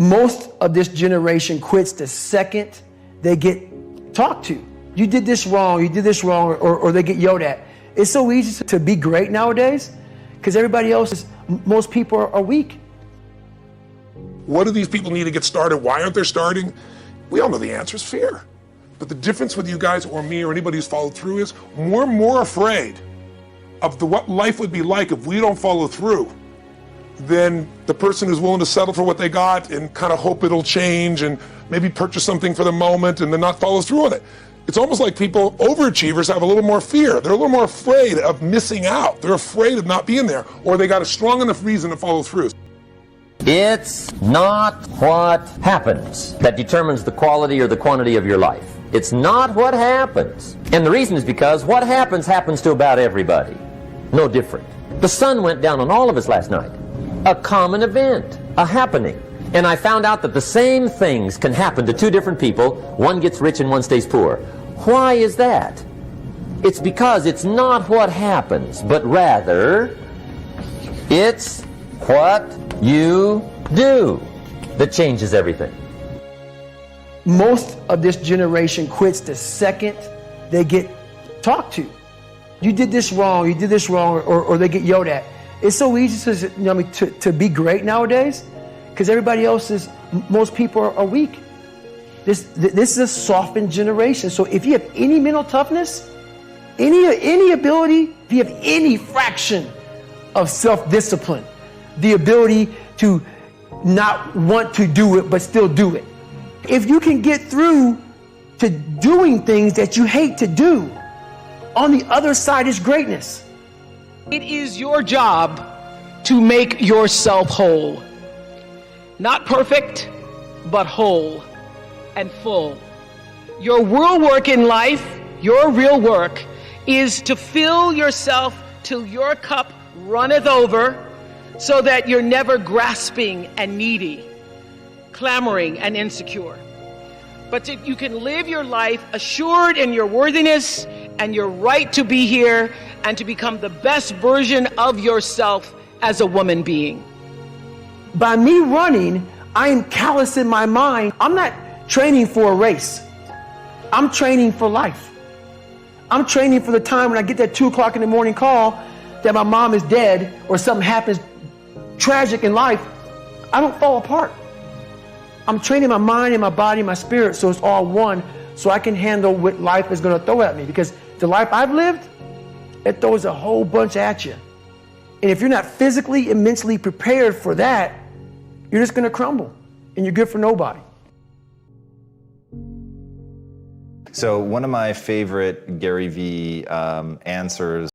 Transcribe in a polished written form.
Most of this generation quits the second they get talked to. You did this wrong, or they get yelled at. It's so easy to be great nowadays because everybody else most people are weak. What do these people need to get started? Why aren't they starting? We all know the answer is fear. But the difference with you guys or me or anybody who's followed through is we're more afraid of what life would be like if we don't follow through than the person who's willing to settle for what they got and kind of hope it'll change and maybe purchase something for the moment and then not follow through on it. It's almost like people, overachievers, have a little more fear. They're a little more afraid of missing out. They're afraid of not being there, or they got a strong enough reason to follow through. It's not what happens that determines the quality or the quantity of your life. It's not what happens. And the reason is because what happens to about everybody. No different. The sun went down on all of us last night. A common event, a happening. And I found out that the same things can happen to two different people. One gets rich and one stays poor. Why is that? It's because it's not what happens, but rather it's what you do that changes everything. Most of this generation quits the second they get talked to. You did this wrong, or they get yelled at. It's so easy to be great nowadays because everybody else most people are weak. This is a softened generation. So if you have any mental toughness, any ability, if you have any fraction of self-discipline, the ability to not want to do it but still do it. If you can get through to doing things that you hate to do, on the other side is greatness. It is your job to make yourself whole. Not perfect, but whole and full. Your real work in life, your real work, is to fill yourself till your cup runneth over, so that you're never grasping and needy, clamoring and insecure. But that you can live your life assured in your worthiness and your right to be here and to become the best version of yourself as a woman being. By me running, I am callous in my mind. I'm not training for a race. I'm training for life. I'm training for the time when I get that 2 o'clock in the morning call that my mom is dead or something happens tragic in life. I don't fall apart. I'm training my mind and my body and my spirit so it's all one, so I can handle what life is going to throw at me, because the life I've lived, it throws a whole bunch at you. And if you're not physically and mentally prepared for that, you're just going to crumble and you're good for nobody. So one of my favorite Gary Vee answers